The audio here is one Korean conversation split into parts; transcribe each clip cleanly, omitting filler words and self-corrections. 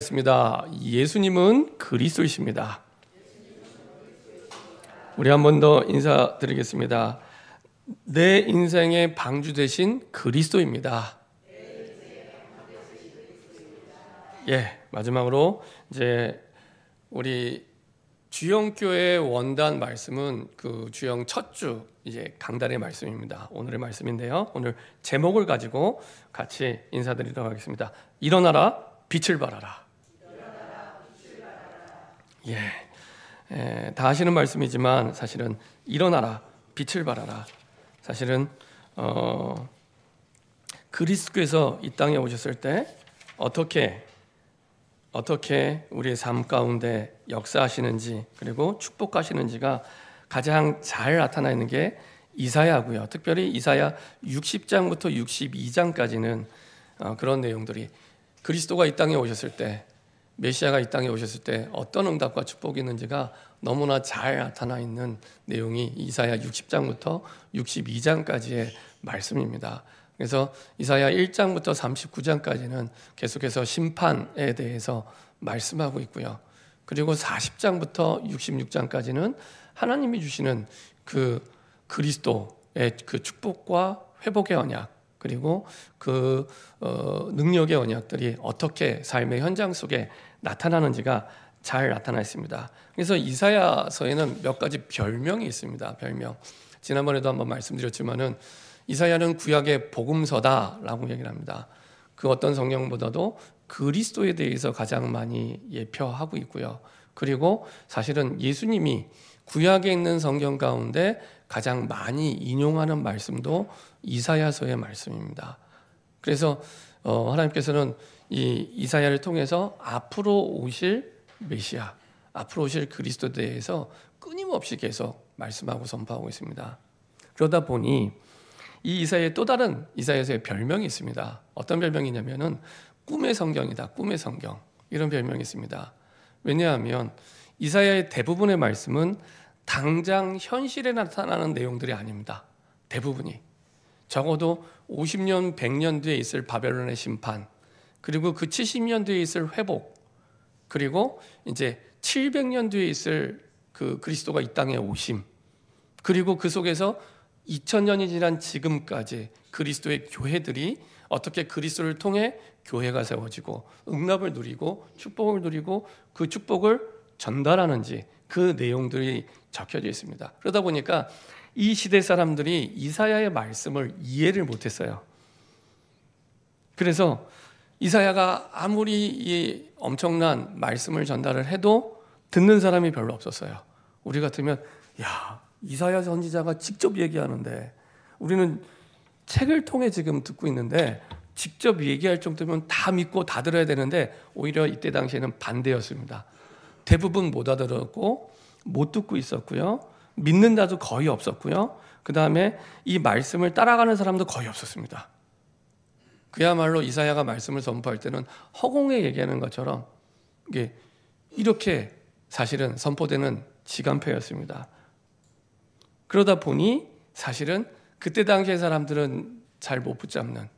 인사드리겠습니다. 예수님은 그리스도이십니다. 우리 한 번 더 인사드리겠습니다. 내 인생의 방주 되신 그리스도입니다. 예, 마지막으로 이제 우리 주영교회 원단 말씀은 그 주영 첫 주 이제 강단의 말씀입니다. 오늘의 말씀인데요. 오늘 제목을 가지고 같이 인사드리도록 하겠습니다. 일어나라, 빛을 발하라. 예, 다 하시는 말씀이지만 사실은 일어나라, 빛을 발하라. 사실은 그리스도께서 이 땅에 오셨을 때 어떻게 우리의 삶 가운데 역사하시는지 그리고 축복하시는지가 가장 잘 나타나 있는 게 이사야고요. 특별히 이사야 60장부터 62장까지는 그런 내용들이 그리스도가 이 땅에 오셨을 때, 메시아가 이 땅에 오셨을 때 어떤 응답과 축복이 있는지가 너무나 잘 나타나 있는 내용이 이사야 60장부터 62장까지의 말씀입니다. 그래서 이사야 1장부터 39장까지는 계속해서 심판에 대해서 말씀하고 있고요. 그리고 40장부터 66장까지는 하나님이 주시는 그 그리스도의 그 축복과 회복의 언약, 그리고 그 능력의 언약들이 어떻게 삶의 현장 속에 나타나는지가 잘 나타나 있습니다. 그래서 이사야서에는 몇 가지 별명이 있습니다. 별명. 지난번에도 한번 말씀드렸지만은 이사야는 구약의 복음서다라고 얘기를 합니다. 그 어떤 성경보다도 그리스도에 대해서 가장 많이 예표하고 있고요. 그리고 사실은 예수님이 구약에 있는 성경 가운데 가장 많이 인용하는 말씀도 이사야서의 말씀입니다. 그래서 하나님께서는 이 이사야를 통해서 앞으로 오실 메시아, 앞으로 오실 그리스도에 대해서 끊임없이 계속 말씀하고 선포하고 있습니다. 그러다 보니 이 이사야의 또 다른 이사야서의 별명이 있습니다. 어떤 별명이냐면은 꿈의 성경이다. 꿈의 성경. 이런 별명이 있습니다. 왜냐하면 이사야의 대부분의 말씀은 당장 현실에 나타나는 내용들이 아닙니다. 대부분이. 적어도 50년, 100년 뒤에 있을 바벨론의 심판, 그리고 그 70년 뒤에 있을 회복, 그리고 이제 700년 뒤에 있을 그 그리스도가 이 땅에 오심, 그리고 그 속에서 2000년이 지난 지금까지 그리스도의 교회들이 어떻게 그리스도를 통해 교회가 세워지고 응답을 누리고 축복을 누리고 그 축복을 전달하는지 그 내용들이 적혀져 있습니다. 그러다 보니까 이 시대 사람들이 이사야의 말씀을 이해를 못했어요. 그래서 이사야가 아무리 이 엄청난 말씀을 전달을 해도 듣는 사람이 별로 없었어요. 우리 같으면 야, 이사야 선지자가 직접 얘기하는데 우리는 책을 통해 지금 듣고 있는데 직접 얘기할 정도면 다 믿고 다 들어야 되는데 오히려 이때 당시에는 반대였습니다. 대부분 못 알아들었고 못 듣고 있었고요. 믿는다도 거의 없었고요. 그 다음에 이 말씀을 따라가는 사람도 거의 없었습니다. 그야말로 이사야가 말씀을 선포할 때는 허공에 얘기하는 것처럼 이렇게 사실은 선포되는 지간패였습니다. 그러다 보니 사실은 그때 당시의 사람들은 잘 못 붙잡는,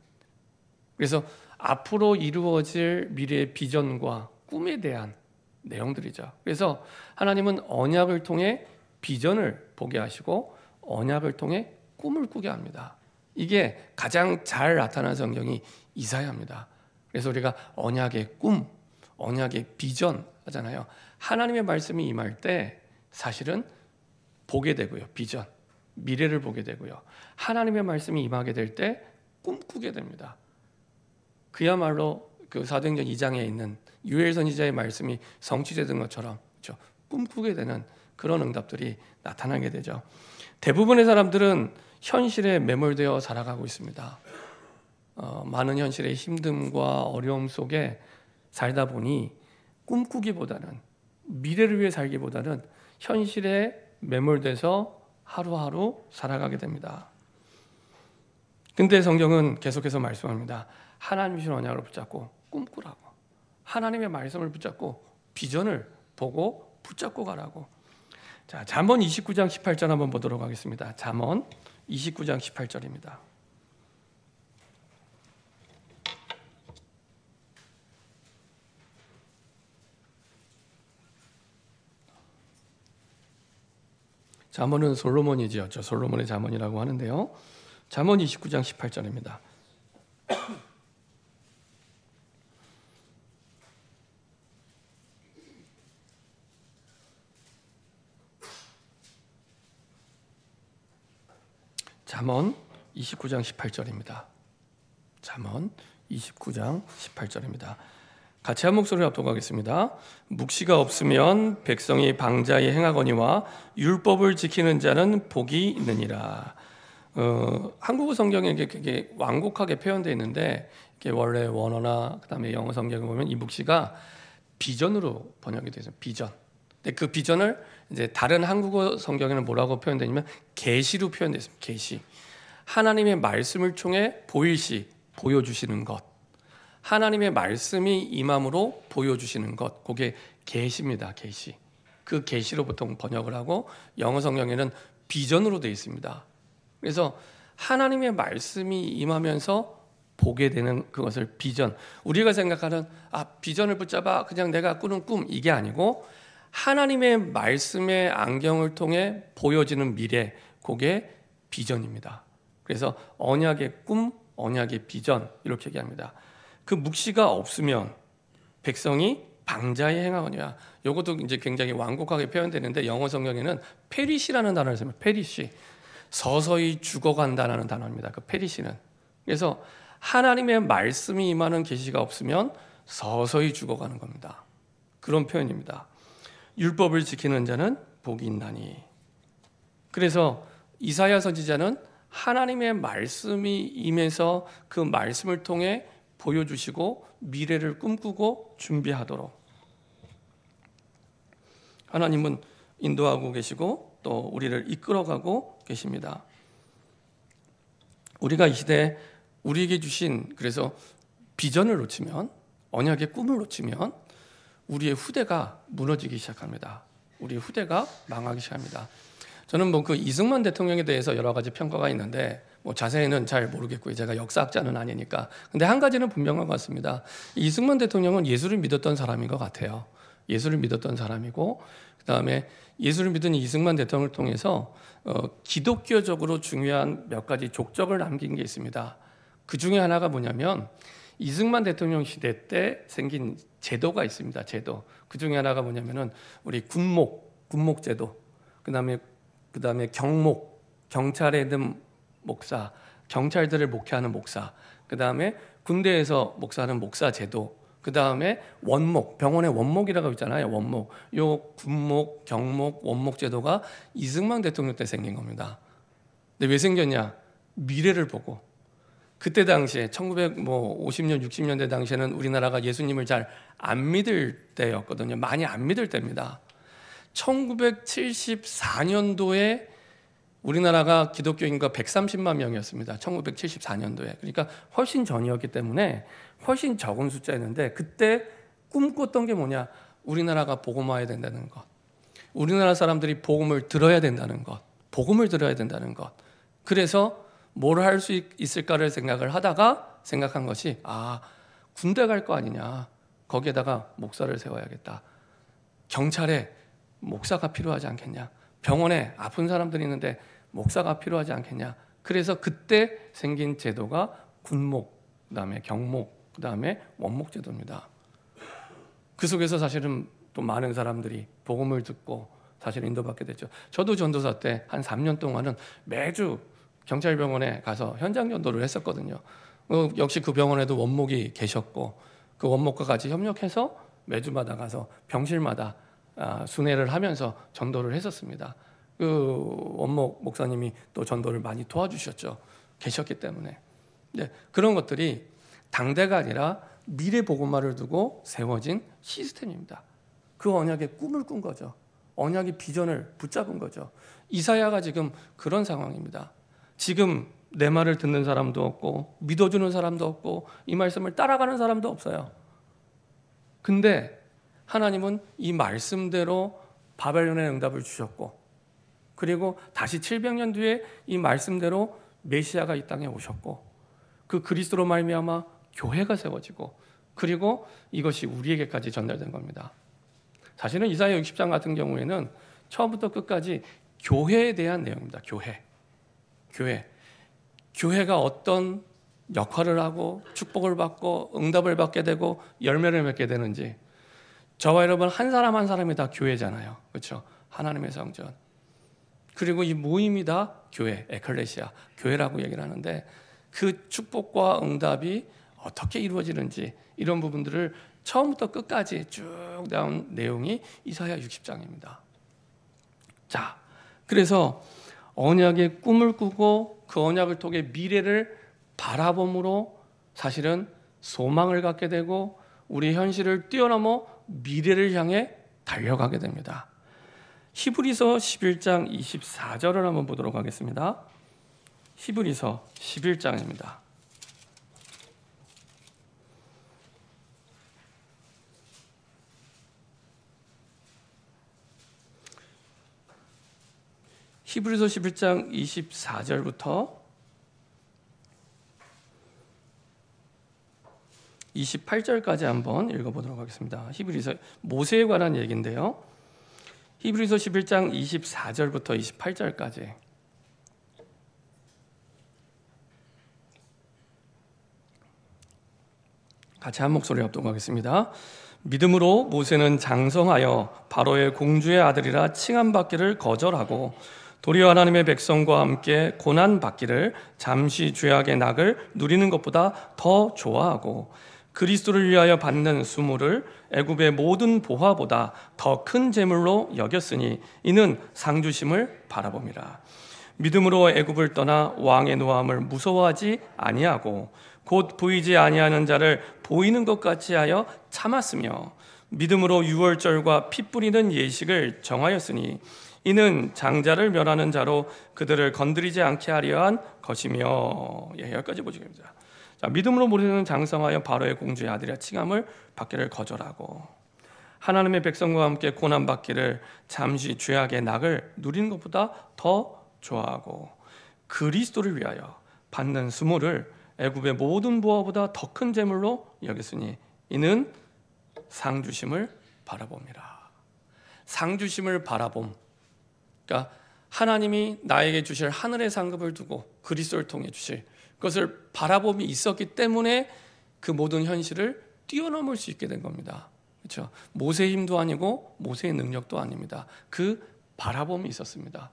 그래서 앞으로 이루어질 미래의 비전과 꿈에 대한 내용들이죠. 그래서 하나님은 언약을 통해 비전을 보게 하시고 언약을 통해 꿈을 꾸게 합니다. 이게 가장 잘 나타난 성경이 이사야입니다. 그래서 우리가 언약의 꿈, 언약의 비전 하잖아요. 하나님의 말씀이 임할 때 사실은 보게 되고요. 비전, 미래를 보게 되고요. 하나님의 말씀이 임하게 될 때 꿈꾸게 됩니다. 그야말로 그 사도행전 2장에 있는 유엘 선지자의 말씀이 성취되는 것처럼 그렇죠? 꿈꾸게 되는 그런 응답들이 나타나게 되죠. 대부분의 사람들은 현실에 매몰되어 살아가고 있습니다. 많은 현실의 힘듦과 어려움 속에 살다 보니 꿈꾸기보다는, 미래를 위해 살기보다는 현실에 매몰돼서 하루하루 살아가게 됩니다. 근데 성경은 계속해서 말씀합니다. 하나님 주신 언약을 붙잡고 꿈꾸라고, 하나님의 말씀을 붙잡고 비전을 보고 붙잡고 가라고. 자, 잠언 29장 18절 한번 보도록 하겠습니다. 잠언 29장 18절입니다. 잠언은 솔로몬이 지었죠. 솔로몬의 잠언이라고 하는데요. 잠언 29장 18절입니다. 잠언 29장 18절입니다. 잠언 29장 18절입니다. 같이 한 목소리로 합독하겠습니다. 묵시가 없으면 백성이 방자히 행하거니와 율법을 지키는 자는 복이 있느니라. 한국어 성경에 이게 완곡하게 표현되어 있는데 이게 원래 원어나 그다음에 영어 성경에 보면 이 묵시가 비전으로 번역이 되어 있어요. 비전. 근데 그 비전을 이제 다른 한국어 성경에는 뭐라고 표현되냐면 계시로 표현되어 있습니다. 계시. 하나님의 말씀을 통해 보일시 보여주시는 것. 하나님의 말씀이 임함으로 보여주시는 것, 그게 계시입니다. 계시. 그 계시로 보통 번역을 하고 영어 성경에는 비전으로 되어 있습니다. 그래서 하나님의 말씀이 임하면서 보게 되는 그것을 비전. 우리가 생각하는 비전을 붙잡아 그냥 내가 꾸는 꿈, 이게 아니고 하나님의 말씀의 안경을 통해 보여지는 미래, 그게 비전입니다. 그래서 언약의 꿈, 언약의 비전, 이렇게 얘기합니다. 그 묵시가 없으면 백성이 방자히 행하거니와. 이것도 이제 굉장히 완곡하게 표현되는데 영어 성경에는 페리시라는 단어를 쓰면 페리시, 서서히 죽어간다라는 단어입니다. 그 페리시는. 그래서 하나님의 말씀이 임하는 계시가 없으면 서서히 죽어가는 겁니다. 그런 표현입니다. 율법을 지키는 자는 복이 있나니. 그래서 이사야 선지자는 하나님의 말씀이 임해서 그 말씀을 통해 보여주시고 미래를 꿈꾸고 준비하도록 하나님은 인도하고 계시고 또 우리를 이끌어가고 계십니다. 우리가 이 시대에 우리에게 주신, 그래서 비전을 놓치면, 언약의 꿈을 놓치면 우리의 후대가 무너지기 시작합니다. 우리의 후대가 망하기 시작합니다. 저는 그 이승만 대통령에 대해서 여러 가지 평가가 있는데 자세히는 잘 모르겠고요. 제가 역사학자는 아니니까. 근데 한 가지는 분명한 것 같습니다. 이승만 대통령은 예수를 믿었던 사람인 것 같아요. 예수를 믿었던 사람이고, 그 다음에 예수를 믿은 이승만 대통령을 통해서 기독교적으로 중요한 몇 가지 족적을 남긴 게 있습니다. 그 중에 하나가 뭐냐면 이승만 대통령 시대 때 생긴 제도가 있습니다. 제도. 그 중에 하나가 뭐냐면은 우리 군목 제도. 그다음에 경목, 경찰에 있는 목사, 경찰들을 목회하는 목사. 그다음에 군대에서 목사하는 목사 제도. 그다음에 원목, 병원에 원목이라고 있잖아요. 원목. 요 군목, 경목, 원목 제도가 이승만 대통령 때 생긴 겁니다. 근데 왜 생겼냐? 미래를 보고. 그때 당시에 1950년, 60년대 당시에는 우리나라가 예수님을 잘 안 믿을 때였거든요. 많이 안 믿을 때입니다. 1974년도에 우리나라가 기독교 인구가 130만 명이었습니다. 1974년도에. 그러니까 훨씬 전이었기 때문에 훨씬 적은 숫자였는데 그때 꿈꿨던 게 뭐냐? 우리나라가 복음화해야 된다는 것. 우리나라 사람들이 복음을 들어야 된다는 것. 복음을 들어야 된다는 것. 그래서 뭘 할 수 있을까를 생각을 하다가 생각한 것이 군대 갈 거 아니냐. 거기에다가 목사를 세워야겠다. 경찰에 목사가 필요하지 않겠냐. 병원에 아픈 사람들이 있는데 목사가 필요하지 않겠냐. 그래서 그때 생긴 제도가 군목, 그다음에 경목, 그다음에 원목 제도입니다. 그 속에서 사실은 또 많은 사람들이 복음을 듣고 사실 인도받게 됐죠. 저도 전도사 때 한 3년 동안은 매주 경찰병원에 가서 현장 전도를 했었거든요. 역시 그 병원에도 원목이 계셨고 그 원목과 같이 협력해서 매주마다 가서 병실마다 순회를 하면서 전도를 했었습니다. 그 원목 목사님이 또 전도를 많이 도와주셨죠. 계셨기 때문에. 그런 것들이 당대가 아니라 미래 복음화를 두고 세워진 시스템입니다. 그 언약의 꿈을 꾼 거죠. 언약의 비전을 붙잡은 거죠. 이사야가 지금 그런 상황입니다. 지금 내 말을 듣는 사람도 없고 믿어주는 사람도 없고 이 말씀을 따라가는 사람도 없어요. 근데 하나님은 이 말씀대로 바벨론의 응답을 주셨고 그리고 다시 700년 뒤에 이 말씀대로 메시아가 이 땅에 오셨고 그 그리스도로 말미암아 교회가 세워지고 그리고 이것이 우리에게까지 전달된 겁니다. 사실은 이사야 60장 같은 경우에는 처음부터 끝까지 교회에 대한 내용입니다. 교회가 어떤 역할을 하고 축복을 받고 응답을 받게 되고 열매를 맺게 되는지, 저와 여러분 한 사람 한 사람이 다 교회잖아요. 그렇죠? 하나님의 성전. 그리고 이 모임이 다 교회, 에클레시아, 교회라고 얘기를 하는데, 그 축복과 응답이 어떻게 이루어지는지 이런 부분들을 처음부터 끝까지 쭉 나온 내용이 이사야 60장입니다. 자, 그래서 언약의 꿈을 꾸고 그 언약을 통해 미래를 바라봄으로 사실은 소망을 갖게 되고 우리 현실을 뛰어넘어 미래를 향해 달려가게 됩니다. 히브리서 11장 24절을 한번 보도록 하겠습니다. 히브리서 11장입니다. 히브리서 11장 24절부터 28절까지 한번 읽어보도록 하겠습니다. 히브리서 모세에 관한 얘기인데요. 히브리서 11장 24절부터 28절까지 같이 한 목소리 합독하겠습니다. 믿음으로 모세는 장성하여 바로의 공주의 아들이라 칭함받기를 거절하고 도리어 하나님의 백성과 함께 고난받기를 잠시 죄악의 낙을 누리는 것보다 더 좋아하고 그리스도를 위하여 받는 수모를 애굽의 모든 보화보다 더 큰 재물로 여겼으니 이는 상주심을 바라봄이라. 믿음으로 애굽을 떠나 왕의 노함을 무서워하지 아니하고 곧 보이지 아니하는 자를 보이는 것 같이 하여 참았으며 믿음으로 유월절과 피 뿌리는 예식을 정하였으니 이는 장자를 멸하는 자로 그들을 건드리지 않게 하려 한 것이며. 여기까지 보시겠습니다. 자, 믿음으로 모세는 장성하여 바로의 공주의 아들이라 칭함을 받기를 거절하고 하나님의 백성과 함께 고난받기를 잠시 죄악의 낙을 누리는 것보다 더 좋아하고 그리스도를 위하여 받는 수모를 애굽의 모든 보화보다 더 큰 재물로 여겼으니 이는 상주심을 바라봄이라. 상주심을 바라봄. 그러니까 하나님이 나에게 주실 하늘의 상급을 두고 그리스도를 통해 주실 그것을 바라봄이 있었기 때문에 그 모든 현실을 뛰어넘을 수 있게 된 겁니다. 그렇죠? 모세의 힘도 아니고 모세의 능력도 아닙니다. 그 바라봄이 있었습니다.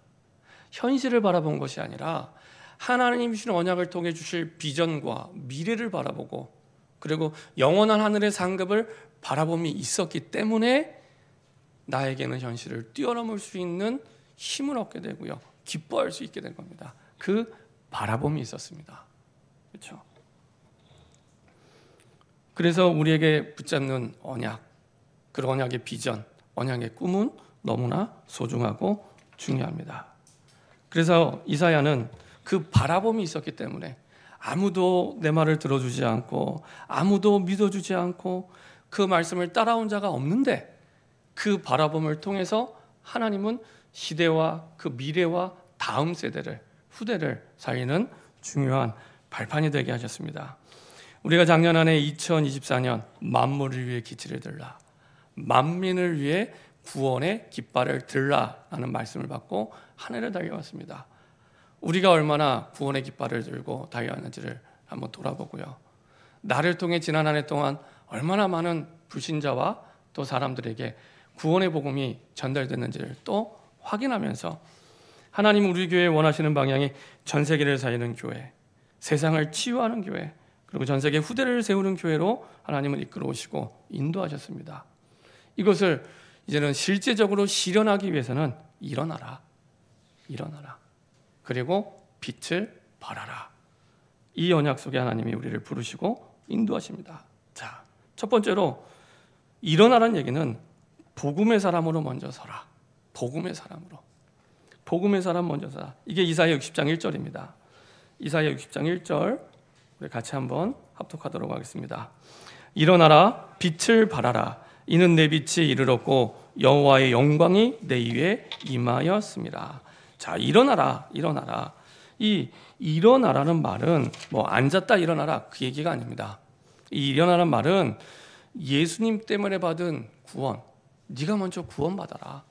현실을 바라본 것이 아니라 하나님이 주신 언약을 통해 주실 비전과 미래를 바라보고 그리고 영원한 하늘의 상급을 바라봄이 있었기 때문에 나에게는 현실을 뛰어넘을 수 있는 힘을 얻게 되고요. 기뻐할 수 있게 된 겁니다. 그 바라봄이 있었습니다. 그렇죠? 그래서 우리에게 붙잡는 언약, 그 언약의 비전, 언약의 꿈은 너무나 소중하고 중요합니다. 그래서 이사야는 그 바라봄이 있었기 때문에 아무도 내 말을 들어주지 않고 아무도 믿어주지 않고 그 말씀을 따라온 자가 없는데 그 바라봄을 통해서 하나님은 시대와 그 미래와 다음 세대를 후대를 살리는 중요한 발판이 되게 하셨습니다. 우리가 작년 안에 2024년 만물을 위해 기치를 들라, 만민을 위해 구원의 깃발을 들라라는 말씀을 받고 한 해를 달려왔습니다. 우리가 얼마나 구원의 깃발을 들고 달려왔는지를 한번 돌아보고요. 나를 통해 지난 한 해 동안 얼마나 많은 불신자와 또 사람들에게 구원의 복음이 전달됐는지를 또 확인하면서 하나님 우리 교회에 원하시는 방향이 전 세계를 살리는 교회, 세상을 치유하는 교회, 그리고 전 세계 후대를 세우는 교회로 하나님은 이끌어 오시고 인도하셨습니다. 이것을 이제는 실제적으로 실현하기 위해서는 일어나라. 그리고 빛을 발하라. 이 언약 속에 하나님이 우리를 부르시고 인도하십니다. 자, 첫 번째로 일어나라는 얘기는 복음의 사람으로 먼저 서라. 복음의 사람 먼저 서라. 이게 이사야 60장 1절입니다. 이사야 60장 1절 우리 같이 한번 합독하도록 하겠습니다. 일어나라, 빛을 발하라. 이는 내 빛이 이르렀고 여호와의 영광이 내 위에 임하였습니다. 자, 일어나라. 이 일어나라는 말은 뭐 앉았다 일어나라 그 얘기가 아닙니다. 이 일어나라는 말은 예수님 때문에 받은 구원, 네가 먼저 구원받아라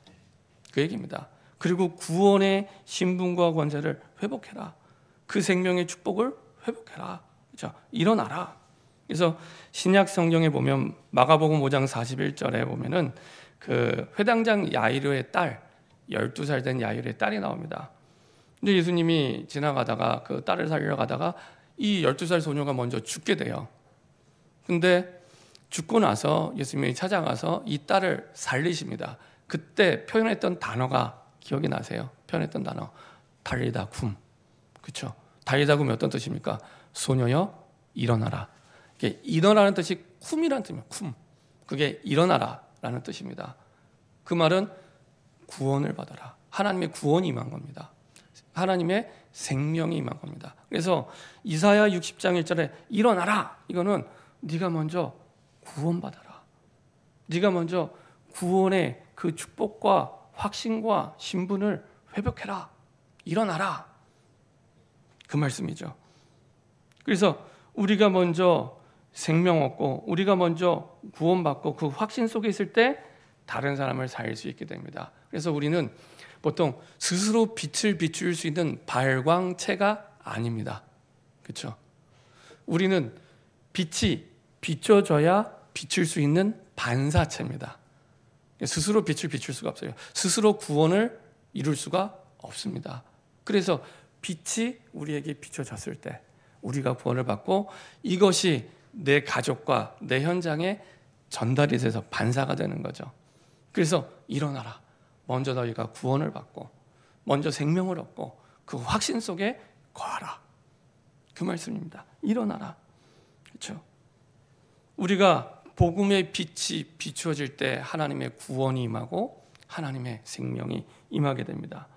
그 얘기입니다. 그리고 구원의 신분과 권세를 회복해라. 그 생명의 축복을 회복해라. 그렇죠? 일어나라. 그래서 신약 성경에 보면 마가복음 5장 41절에 보면은 그 회당장 야이로의 딸, 12살 된 야이로의 딸이 나옵니다. 근데 예수님이 지나가다가 그 딸을 살리러 가다가 이 12살 소녀가 먼저 죽게 돼요. 근데 죽고 나서 예수님이 찾아가서 이 딸을 살리십니다. 그때 표현했던 단어가 기억이 나세요? 표현했던 단어 달리다 굼. 그렇죠? 달리다 굼이 어떤 뜻입니까? 소녀여 일어나라. 이게 일어나는 뜻이 쿰이라는 뜻이에요. 쿰. 그게 일어나라라는 뜻입니다. 그 말은 구원을 받아라. 하나님의 구원이 임한 겁니다. 하나님의 생명이 임한 겁니다. 그래서 이사야 60장 1절에 일어나라. 이거는 네가 먼저 구원받아라. 네가 먼저 구원의 그 축복과 확신과 신분을 회복해라. 일어나라. 그 말씀이죠. 그래서 우리가 먼저 생명 얻고 우리가 먼저 구원받고 그 확신 속에 있을 때 다른 사람을 살릴 수 있게 됩니다. 그래서 우리는 보통 스스로 빛을 비출 수 있는 발광체가 아닙니다. 그렇죠? 우리는 빛이 비춰져야 비출 수 있는 반사체입니다. 스스로 빛을 비출 수가 없어요. 스스로 구원을 이룰 수가 없습니다. 그래서 빛이 우리에게 비춰졌을 때 우리가 구원을 받고 이것이 내 가족과 내 현장에 전달이 돼서 반사가 되는 거죠. 그래서 일어나라. 먼저 너희가 구원을 받고 먼저 생명을 얻고 그 확신 속에 거하라. 그 말씀입니다. 일어나라. 그렇죠? 우리가 복음의 빛이 비추어질 때 하나님의 구원이 임하고 하나님의 생명이 임하게 됩니다.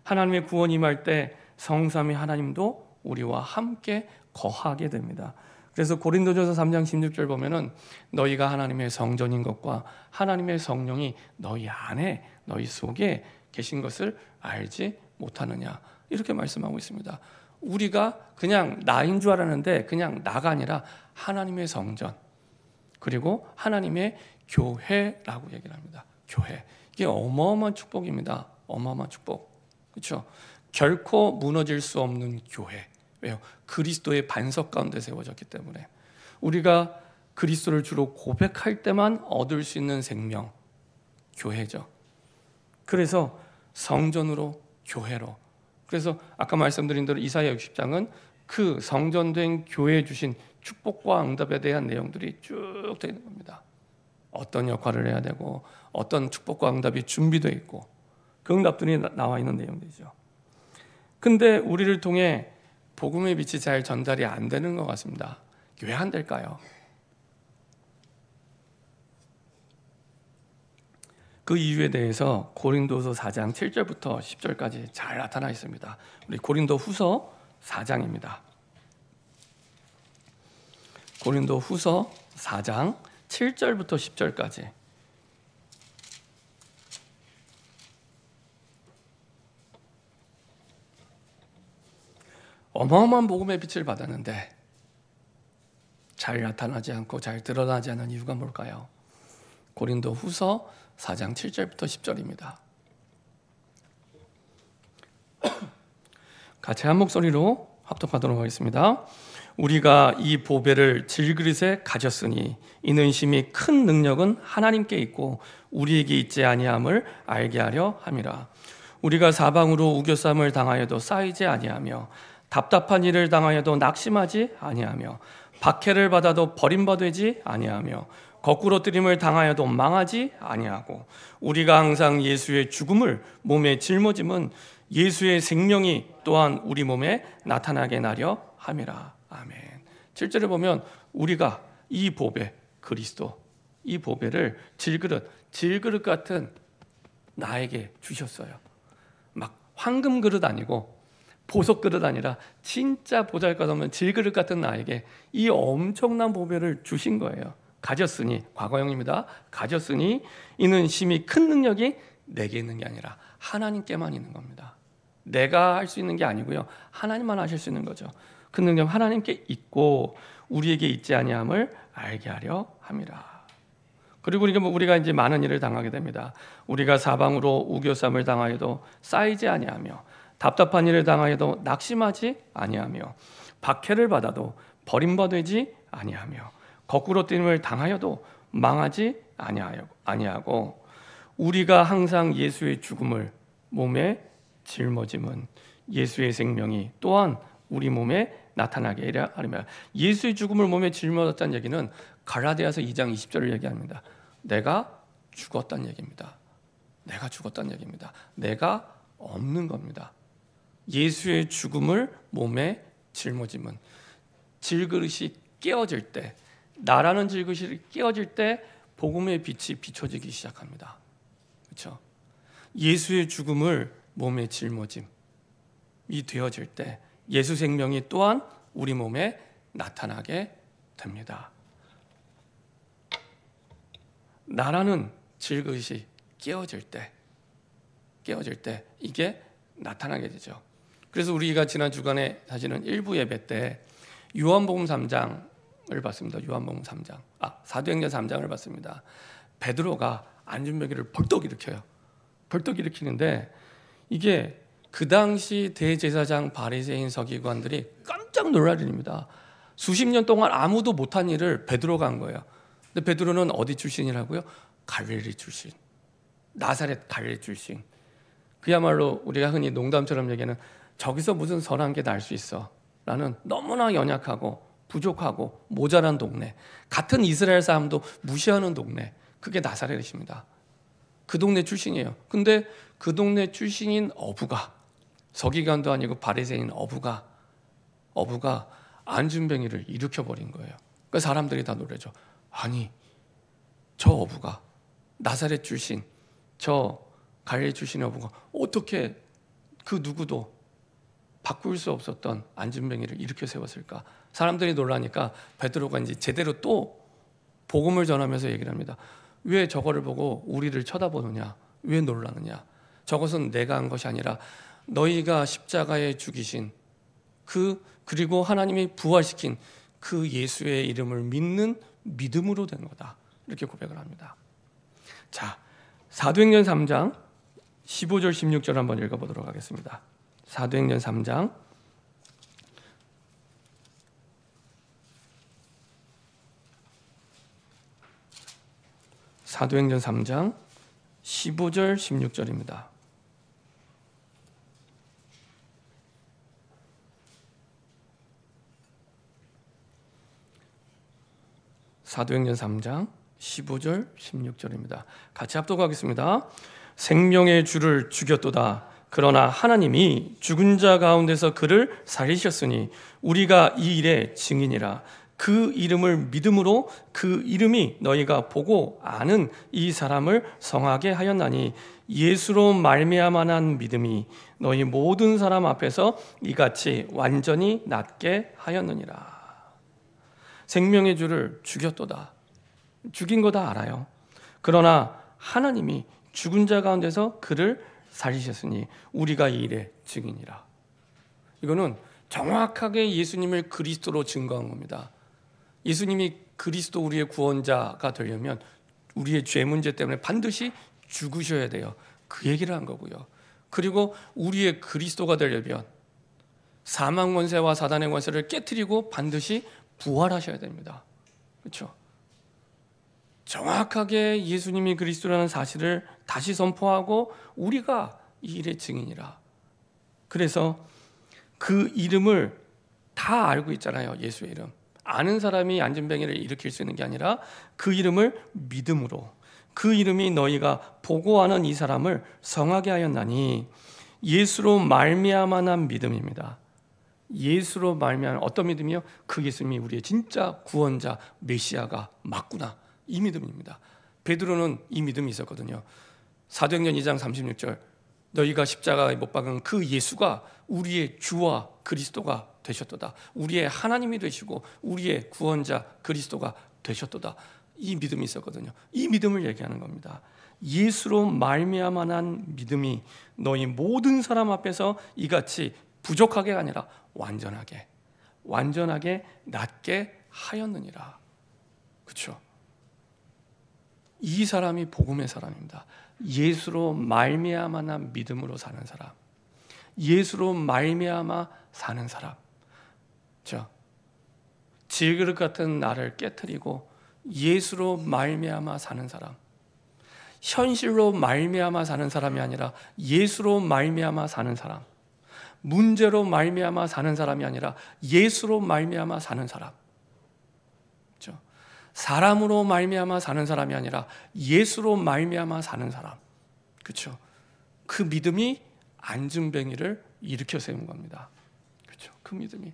하나님의 구원이 임할 때 성삼위 하나님도 우리와 함께 거하게 됩니다. 그래서 고린도전서 3장 16절 보면은 너희가 하나님의 성전인 것과 하나님의 성령이 너희 안에 너희 속에 계신 것을 알지 못하느냐 이렇게 말씀하고 있습니다. 우리가 그냥 나인 줄 알았는데 그냥 나가 아니라 하나님의 성전 그리고 하나님의 교회라고 얘기를 합니다. 교회. 이게 어마어마한 축복입니다. 어마어마한 축복. 그렇죠? 결코 무너질 수 없는 교회. 왜요? 그리스도의 반석 가운데 세워졌기 때문에 우리가 그리스도를 주로 고백할 때만 얻을 수 있는 생명, 교회죠. 그래서 성전으로 교회로. 그래서 아까 말씀드린 대로 이사야 60장은 그 성전된 교회에 주신 축복과 응답에 대한 내용들이 쭉 되어 있는 겁니다. 어떤 역할을 해야 되고 어떤 축복과 응답이 준비되어 있고 그 응답들이 나와 있는 내용들이죠. 근데 우리를 통해 복음의 빛이 잘 전달이 안 되는 것 같습니다. 왜 안 될까요? 그 이유에 대해서 고린도서 4장 7절부터 10절까지 잘 나타나 있습니다. 우리 고린도 후서 4장입니다. 고린도 후서 4장 7절부터 10절까지 어마어마한 복음의 빛을 받았는데 잘 나타나지 않고 잘 드러나지 않은 이유가 뭘까요? 고린도 후서 4장 7절부터 10절입니다. 같이 한 목소리로 합독하도록 하겠습니다. 우리가 이 보배를 질그릇에 가졌으니 이는 심히 큰 능력은 하나님께 있고 우리에게 있지 아니함을 알게 하려 함이라. 우리가 사방으로 우겨쌈을 당하여도 쌓이지 아니하며 답답한 일을 당하여도 낙심하지 아니하며 박해를 받아도 버림받지 아니하며 거꾸로 뜨림을 당하여도 망하지 아니하고 우리가 항상 예수의 죽음을 몸에 짊어짐은 예수의 생명이 또한 우리 몸에 나타나게 나려 함이라. 아멘. 7절에 보면 우리가 이 보배 그리스도 이 보배를 질그릇 같은 나에게 주셨어요. 막 황금 그릇 아니고 보석 그릇 아니라 진짜 보잘것없는 질그릇 같은 나에게 이 엄청난 보배를 주신 거예요. 가졌으니 과거형입니다. 가졌으니 이는 심히 큰 능력이 내게 있는 게 아니라 하나님께만 있는 겁니다. 내가 할 수 있는 게 아니고요. 하나님만 하실 수 있는 거죠. 그 능력 하나님께 있고 우리에게 있지 아니함을 알게 하려 함이라. 그리고 우리가 이제 많은 일을 당하게 됩니다. 우리가 사방으로 우겨쌈을 당하여도 쌓이지 아니하며 답답한 일을 당하여도 낙심하지 아니하며 박해를 받아도 버림받지 아니하며 거꾸로 뛰임을 당하여도 망하지 아니하고 우리가 항상 예수의 죽음을 몸에 짊어짐은 예수의 생명이 또한 우리 몸에 나타나게 하리라. 예수의 죽음을 몸에 짊어졌다는 얘기는 갈라디아서 2장 20절을 얘기합니다. 내가 죽었다는 얘기입니다. 내가 죽었다는 얘기입니다. 내가 없는 겁니다. 예수의 죽음을 몸에 짊어짐은 질그릇이 깨어질 때, 나라는 질그릇이 깨어질 때 복음의 빛이 비춰지기 시작합니다. 그렇죠? 예수의 죽음을 몸에 짊어짐이 되어질 때 예수 생명이 또한 우리 몸에 나타나게 됩니다. 나라는 질그릇이 깨어질 때 이게 나타나게 되죠. 그래서 우리가 지난 주간에 사실은 일부 예배 때 요한복음 3장을 봤습니다. 요한복음 3장, 사도행전 3장을 봤습니다. 베드로가 안진뱅이를 벌떡 일으켜요. 벌떡 일으키는데 이게 그 당시 대제사장 바리새인 서기관들이 깜짝 놀랄 일입니다. 수십 년 동안 아무도 못한 일을 베드로가 한 거예요. 근데 베드로는 어디 출신이라고요? 갈릴리 출신, 나사렛 갈릴리 출신. 그야말로 우리가 흔히 농담처럼 얘기하는 저기서 무슨 선한 게 날 수 있어 라는 너무나 연약하고 부족하고 모자란 동네, 같은 이스라엘 사람도 무시하는 동네, 그게 나사렛입니다. 그 동네 출신이에요. 근데 그 동네 출신인 어부가, 서기관도 아니고 바리새인 어부가 안진뱅이를 일으켜버린 거예요. 그 사람들이 다 놀라죠. 아니, 저 어부가, 나사렛 출신, 저 갈릴리 출신의 어부가 어떻게 그 누구도 바꿀 수 없었던 안진뱅이를 일으켜 세웠을까? 사람들이 놀라니까 베드로가 이제 제대로 또 복음을 전하면서 얘기를 합니다. 왜 저거를 보고 우리를 쳐다보느냐? 왜 놀라느냐? 저것은 내가 한 것이 아니라 너희가 십자가에 죽이신 그리고 하나님이 부활시킨 그 예수의 이름을 믿는 믿음으로 된 거다. 이렇게 고백을 합니다. 자, 사도행전 3장 15절 16절 한번 읽어보도록 하겠습니다. 사도행전 3장 사도행전 3장 15절 16절입니다. 사도행전 3장 15절 16절입니다. 같이 합독하겠습니다. 생명의 주를 죽였도다. 그러나 하나님이 죽은 자 가운데서 그를 살리셨으니 우리가 이 일의 증인이라. 그 이름을 믿음으로 그 이름이 너희가 보고 아는 이 사람을 성하게 하였나니 예수로 말미암아 난 믿음이 너희 모든 사람 앞에서 이같이 완전히 낫게 하였느니라. 생명의 주를 죽였도다. 죽인 거 다 알아요. 그러나 하나님이 죽은 자 가운데서 그를 살리셨으니 우리가 이 일의 증인이라. 이거는 정확하게 예수님을 그리스도로 증거한 겁니다. 예수님이 그리스도 우리의 구원자가 되려면 우리의 죄 문제 때문에 반드시 죽으셔야 돼요. 그 얘기를 한 거고요. 그리고 우리의 그리스도가 되려면 사망 권세와 사단의 권세를 깨트리고 반드시 부활하셔야 됩니다. 그렇죠? 정확하게 예수님이 그리스도라는 사실을 다시 선포하고 우리가 이 일의 증인이라. 그래서 그 이름을 다 알고 있잖아요. 예수의 이름. 아는 사람이 안진뱅이를 일으킬 수 있는 게 아니라 그 이름을 믿음으로, 그 이름이 너희가 보고 아는 이 사람을 성하게 하였나니 예수로 말미암아 난 믿음입니다. 예수로 말미암아 어떤 믿음이요? 그 예수님이 우리의 진짜 구원자 메시아가 맞구나, 이 믿음입니다. 베드로는 이 믿음이 있었거든요. 사도행전 2장 36절 너희가 십자가에 못 박은 그 예수가 우리의 주와 그리스도가 되셨도다. 우리의 하나님이 되시고 우리의 구원자 그리스도가 되셨도다. 이 믿음이 있었거든요. 이 믿음을 얘기하는 겁니다. 예수로 말미암아 난 믿음이 너희 모든 사람 앞에서 이같이 부족하게 아니라 완전하게 낫게 하였느니라. 그렇죠? 이 사람이 복음의 사람입니다. 예수로 말미암아 믿음으로 사는 사람, 예수로 말미암아 사는 사람. 저 질그릇 같은 나를 깨트리고 예수로 말미암아 사는 사람, 현실로 말미암아 사는 사람이 아니라 예수로 말미암아 사는 사람, 문제로 말미암아 사는 사람이 아니라 예수로 말미암아 사는 사람, 그렇죠? 사람으로 말미암아 사는 사람이 아니라 예수로 말미암아 사는 사람, 그렇죠? 그 믿음이 안증뱅이를 일으켜 세운 겁니다. 그렇죠? 그 믿음이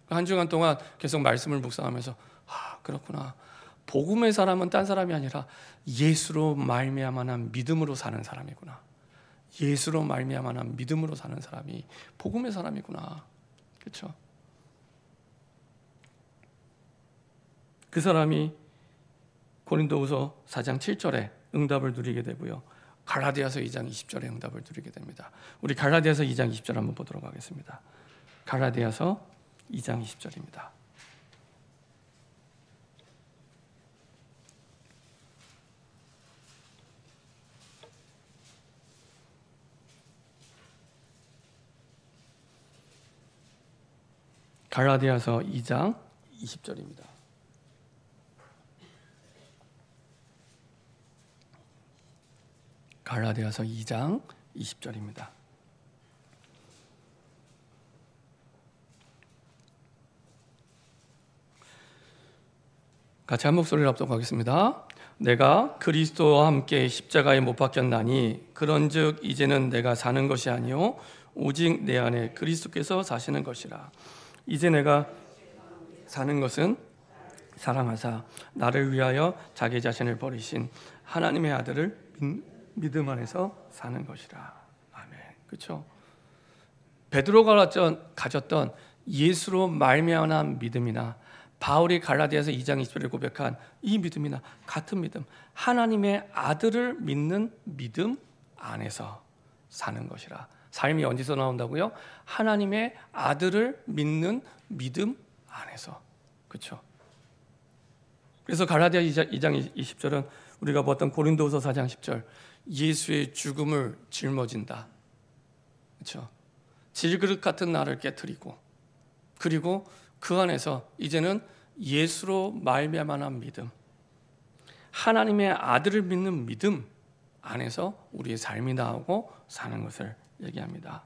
한 주간 동안 계속 말씀을 묵상하면서 그렇구나. 복음의 사람은 딴 사람이 아니라 예수로 말미암아 믿음으로 사는 사람이구나. 예수로 말미암아 믿음으로 사는 사람이 복음의 사람이구나. 그렇죠? 그 사람이 고린도후서 4장 7절에 응답을 누리게 되고요. 갈라디아서 2장 20절에 응답을 누리게 됩니다. 우리 갈라디아서 2장 20절 한번 보도록 하겠습니다. 갈라디아서 2장 20절입니다. 갈라디아서 2장 20절입니다. 갈라디아서 2장 20절입니다. 같이 한 목소리를 합독하겠습니다. 내가 그리스도와 함께 십자가에 못 박혔나니 그런즉 이제는 내가 사는 것이 아니요 오직 내 안에 그리스도께서 사시는 것이라. 이제 내가 사는 것은 사랑하사 나를 위하여 자기 자신을 버리신 하나님의 아들을 믿음 안에서 사는 것이라. 아멘. 그렇죠? 베드로가 가졌던 예수로 말미암아 믿음이나 바울이 갈라디아서 2장 20절에 고백한 이 믿음이나 같은 믿음, 하나님의 아들을 믿는 믿음 안에서 사는 것이라. 삶이 어디서 나온다고요? 하나님의 아들을 믿는 믿음 안에서. 그렇죠? 그래서 갈라디아 2장 20절은 우리가 보았던 고린도후서 4장 10절, 예수의 죽음을 짊어진다. 그렇죠? 질그릇 같은 나를 깨트리고, 그리고 그 안에서 이제는 예수로 말미암아 믿음, 하나님의 아들을 믿는 믿음 안에서 우리의 삶이 나오고 사는 것을 얘기합니다.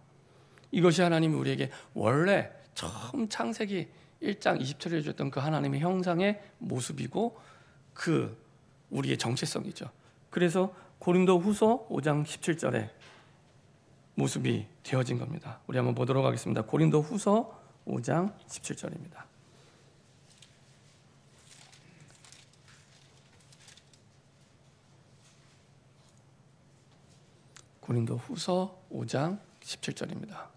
이것이 하나님이 우리에게 원래 처음 창세기 1장 20절에 해줬던 그 하나님의 형상의 모습이고 그 우리의 정체성이죠. 그래서 고린도후서 5장 17절에 모습이 되어진 겁니다. 우리 한번 보도록 하겠습니다. 고린도후서 5장 17절입니다. 고린도후서 5장 17절입니다.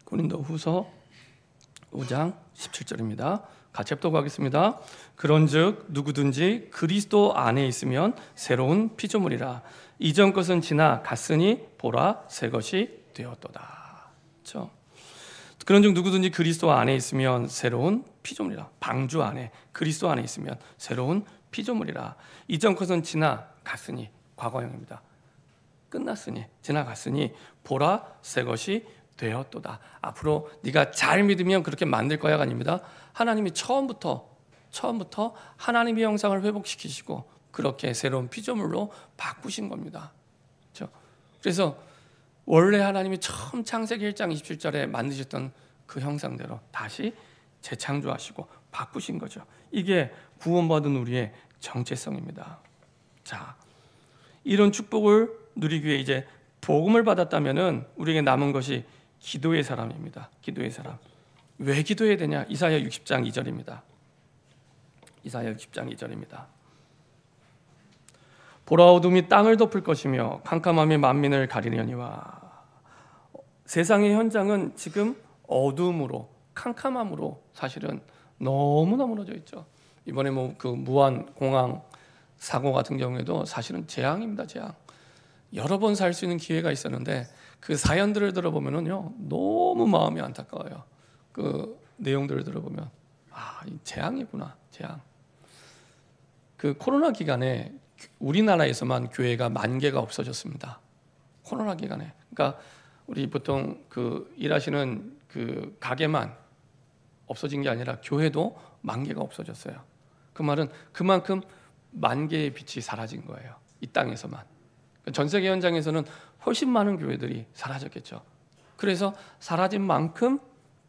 고린도후서 5장 17절입니다. 같이 합독하겠습니다. 그런즉 누구든지 그리스도 안에 있으면 새로운 피조물이라. 이전 것은 지나 갔으니 보라 새 것이 되었도다. 그렇죠? 그런즉 누구든지 그리스도 안에 있으면 새로운 피조물이라. 방주 안에 그리스도 안에 있으면 새로운 피조물이라. 이전 것은 지나 갔으니 과거형입니다. 끝났으니 지나갔으니 보라 새 것이 되었도다. 앞으로 네가 잘 믿으면 그렇게 만들 거야가 아닙니다. 하나님이 처음부터 하나님의 형상을 회복시키시고 그렇게 새로운 피조물로 바꾸신 겁니다. 그렇죠? 그래서 원래 하나님이 처음 창세기 1장 27절에 만드셨던 그 형상대로 다시 재창조하시고 바꾸신 거죠. 이게 구원받은 우리의 정체성입니다. 자, 이런 축복을 누리기 위해 이제 복음을 받았다면은 우리에게 남은 것이 기도의 사람입니다. 기도의 사람. 왜 기도해야 되냐? 이사야 60장 2절입니다. 이사야 60장 2절입니다. 보라 어둠이 땅을 덮을 것이며 캄캄함이 만민을 가리려니와. 세상의 현장은 지금 어둠으로 캄캄함으로 사실은 너무나 무너져 있죠. 이번에 그 무안 공항 사고 같은 경우에도 사실은 재앙입니다. 재앙. 여러 번 살 수 있는 기회가 있었는데 그 사연들을 들어보면은요 너무 마음이 안타까워요. 그 내용들을 들어보면 이 재앙이구나, 재앙. 그 코로나 기간에 우리나라에서만 교회가 10,000개가 없어졌습니다. 코로나 기간에. 그러니까 우리 보통 그 일하시는 그 가게만 없어진 게 아니라 교회도 10,000개가 없어졌어요. 그 말은 그만큼 10,000개의 빛이 사라진 거예요. 이 땅에서만. 전 세계 현장에서는 훨씬 많은 교회들이 사라졌겠죠. 그래서 사라진 만큼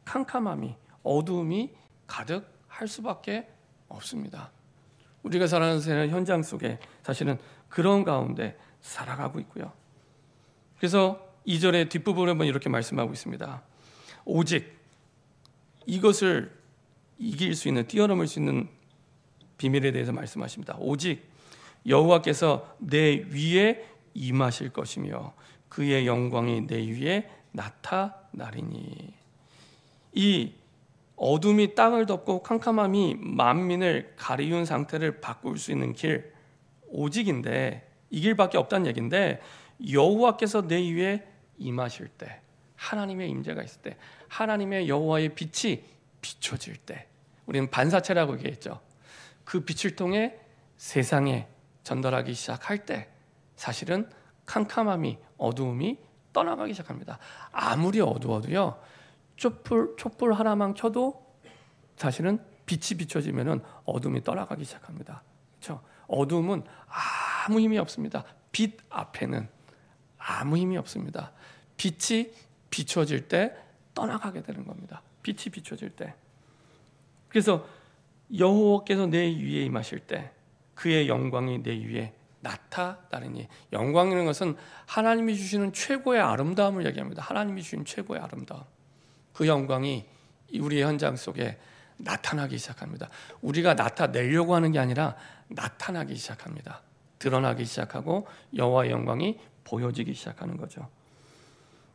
캄캄함이, 어두움이 가득할 수밖에 없습니다. 우리가 살아가는 현장 속에 사실은 그런 가운데 살아가고 있고요. 그래서 2절의 뒷부분에 보면 이렇게 말씀하고 있습니다. 오직 이것을 이길 수 있는, 뛰어넘을 수 있는 비밀에 대해서 말씀하십니다. 오직 여호와께서 내 위에 임하실 것이며 그의 영광이 내 위에 나타나리니. 이 어둠이 땅을 덮고 캄캄함이 만민을 가리운 상태를 바꿀 수 있는 길, 오직인데 이 길밖에 없다는 얘기인데, 여호와께서 내 위에 임하실 때, 하나님의 임재가 있을 때, 하나님의 여호와의 빛이 비춰질 때, 우리는 반사체라고 얘기했죠. 그 빛을 통해 세상에 전달하기 시작할 때 사실은 캄캄함이, 어두움이 떠나가기 시작합니다. 아무리 어두워도요, 촛불 하나만 켜도 사실은 빛이 비춰지면은 어둠이 떠나가기 시작합니다. 그렇죠? 어둠은 아무 힘이 없습니다. 빛 앞에는 아무 힘이 없습니다. 빛이 비춰질 때 떠나가게 되는 겁니다. 빛이 비춰질 때. 그래서 여호와께서 내 위에 임하실 때 그의 영광이 내 위에 나타나리니. 영광이라는 것은 하나님이 주시는 최고의 아름다움을 얘기합니다. 하나님이 주신 최고의 아름다움. 그 영광이 우리의 현장 속에 나타나기 시작합니다. 우리가 나타내려고 하는 게 아니라 나타나기 시작합니다. 드러나기 시작하고 여호와의 영광이 보여지기 시작하는 거죠.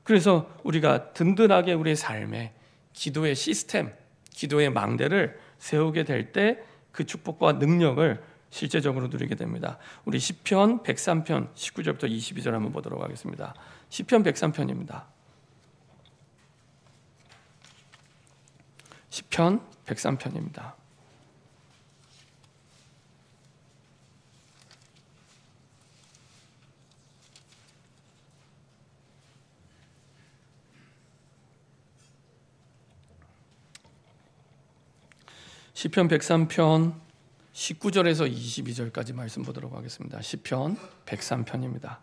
그래서 우리가 든든하게 우리의 삶에 기도의 시스템, 기도의 망대를 세우게 될 때 그 축복과 능력을 실제적으로 누리게 됩니다. 우리 시편 103편 19절부터 22절 한번 보도록 하겠습니다. 시편 103편입니다. 시편 103편입니다. 시편 103편 19절에서 22절까지 말씀 보도록 하겠습니다. 시편 103편입니다.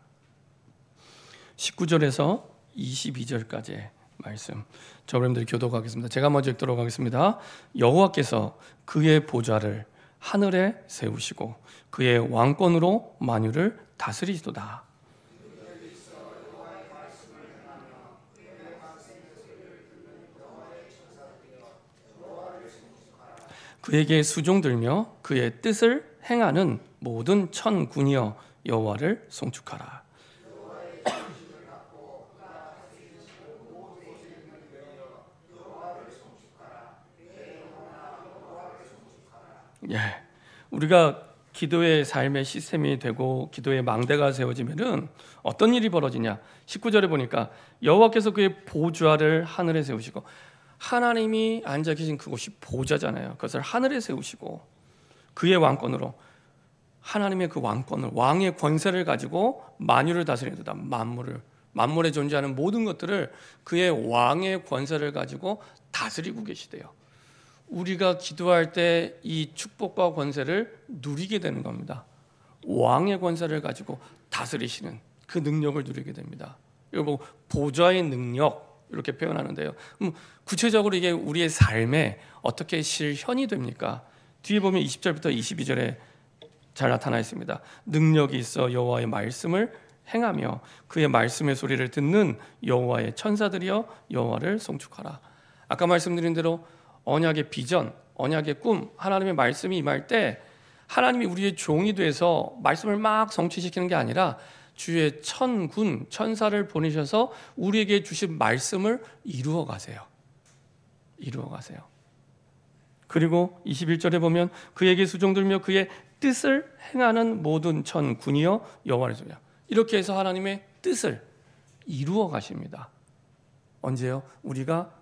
19절에서 22절까지의 말씀, 저 여러분들이 교독하겠습니다. 제가 먼저 읽도록 하겠습니다. 여호와께서 그의 보좌를 하늘에 세우시고 그의 왕권으로 만유를 다스리시도다. 그에게 수종들며 그의 뜻을 행하는 모든 천군이여 여호와를 송축하라. 예, 우리가 기도의 삶의 시스템이 되고 기도의 망대가 세워지면은 어떤 일이 벌어지냐? 19절에 보니까 여호와께서 그의 보좌를 하늘에 세우시고, 하나님이 앉아 계신 그곳이 보좌잖아요. 그것을 하늘에 세우시고 그의 왕권으로, 하나님의 그 왕권을, 왕의 권세를 가지고 만유를 다스리는다. 만물에 존재하는 모든 것들을 그의 왕의 권세를 가지고 다스리고 계시대요. 우리가 기도할 때 이 축복과 권세를 누리게 되는 겁니다. 왕의 권세를 가지고 다스리시는 그 능력을 누리게 됩니다. 이거 뭐 보좌의 능력 이렇게 표현하는데요. 구체적으로 이게 우리의 삶에 어떻게 실현이 됩니까? 뒤에 보면 20절부터 22절에 잘 나타나 있습니다. 능력이 있어 여호와의 말씀을 행하며 그의 말씀의 소리를 듣는 여호와의 천사들이여 여호와를 송축하라. 아까 말씀드린 대로 언약의 비전, 언약의 꿈, 하나님의 말씀이 임할 때 하나님이 우리의 종이 돼서 말씀을 막 성취시키는 게 아니라 주의 천군, 천사를 보내셔서 우리에게 주신 말씀을 이루어 가세요. 이루어 가세요. 그리고 21절에 보면 그에게 수종들며 그의 뜻을 행하는 모든 천군이여 여호와를 소리야. 이렇게 해서 하나님의 뜻을 이루어 가십니다. 언제요? 우리가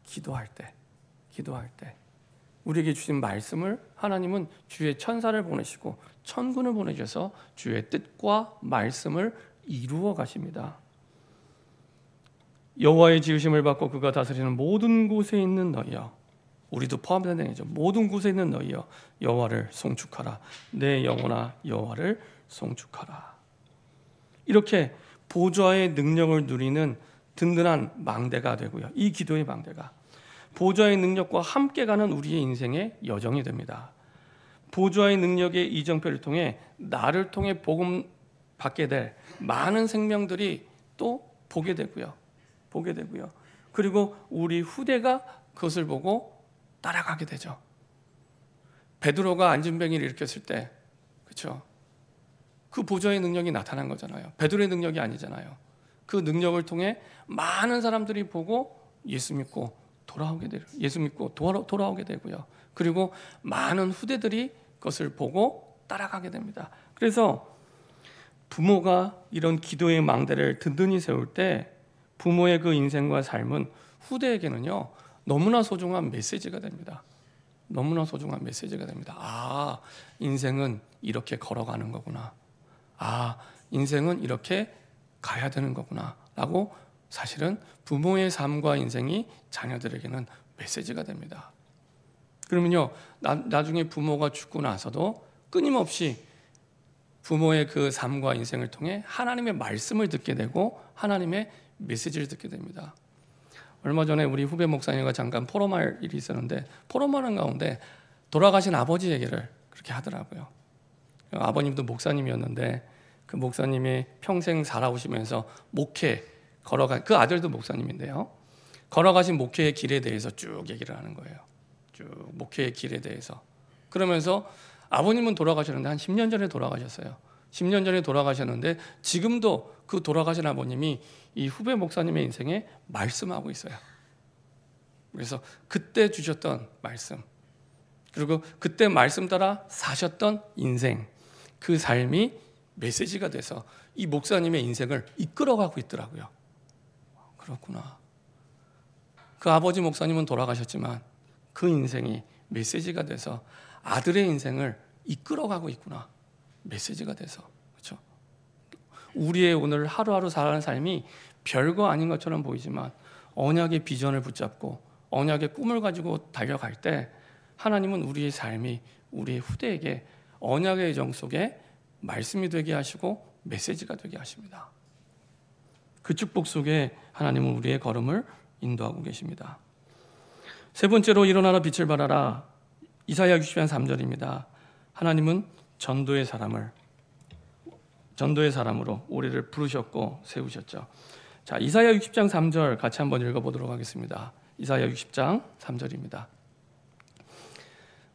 기도할 때, 기도할 때 우리에게 주신 말씀을 하나님은 주의 천사를 보내시고 천군을 보내셔서 주의 뜻과 말씀을 이루어 가십니다. 여호와의 지으심을 받고 그가 다스리는 모든 곳에 있는 너희여, 우리도 포함된 행위죠. 모든 곳에 있는 너희여 여호와를 송축하라. 내 영혼아 여호와를 송축하라. 이렇게 보좌의 능력을 누리는 든든한 망대가 되고요. 이 기도의 망대가 보좌의 능력과 함께 가는 우리의 인생의 여정이 됩니다. 보좌의 능력의 이정표를 통해 나를 통해 복음 받게 될 많은 생명들이 또 보게 되고요. 그리고 우리 후대가 그것을 보고 따라가게 되죠. 베드로가 안진뱅이를 일으켰을 때, 그렇죠? 그 보좌의 능력이 나타난 거잖아요. 베드로의 능력이 아니잖아요. 그 능력을 통해 많은 사람들이 보고 예수 믿고 돌아오게 되고요. 그리고 많은 후대들이 그것을 보고 따라가게 됩니다. 그래서 부모가 이런 기도의 망대를 든든히 세울 때 부모의 그 인생과 삶은 후대에게는요 너무나 소중한 메시지가 됩니다. 너무나 소중한 메시지가 됩니다. 아, 인생은 이렇게 걸어가는 거구나. 아, 인생은 이렇게 가야 되는 거구나 라고 사실은 부모의 삶과 인생이 자녀들에게는 메시지가 됩니다. 그러면요 나중에 부모가 죽고 나서도 끊임없이 부모의 그 삶과 인생을 통해 하나님의 말씀을 듣게 되고 하나님의 메시지를 듣게 됩니다. 얼마 전에 우리 후배 목사님과 잠깐 포럼할 일이 있었는데 포럼하는 가운데 돌아가신 아버지 얘기를 그렇게 하더라고요. 아버님도 목사님이었는데 그 목사님이 평생 살아오시면서 목회 걸어간 그 아들도 목사님인데요. 걸어가신 목회의 길에 대해서 쭉 얘기를 하는 거예요. 쭉 목회의 길에 대해서. 그러면서 아버님은 돌아가셨는데 한 10년 전에 돌아가셨어요. 10년 전에 돌아가셨는데 지금도 그 돌아가신 아버님이 이 후배 목사님의 인생에 말씀하고 있어요. 그래서 그때 주셨던 말씀, 그리고 그때 말씀 따라 사셨던 인생, 그 삶이 메시지가 돼서 이 목사님의 인생을 이끌어가고 있더라고요. 그렇구나. 그 아버지 목사님은 돌아가셨지만 그 인생이 메시지가 돼서 아들의 인생을 이끌어가고 있구나. 메시지가 돼서. 그렇죠? 우리의 오늘 하루하루 살아가는 삶이 별거 아닌 것처럼 보이지만 언약의 비전을 붙잡고 언약의 꿈을 가지고 달려갈 때 하나님은 우리의 삶이 우리의 후대에게 언약의 예정 속에 말씀이 되게 하시고 메시지가 되게 하십니다. 그 축복 속에 하나님은 우리의 걸음을 인도하고 계십니다. 세 번째로 일어나라 빛을 발하라. 이사야 60장 3절입니다. 하나님은 전도의 사람으로 우리를 부르셨고 세우셨죠. 자, 이사야 60장 3절 같이 한번 읽어보도록 하겠습니다. 이사야 60장 3절입니다.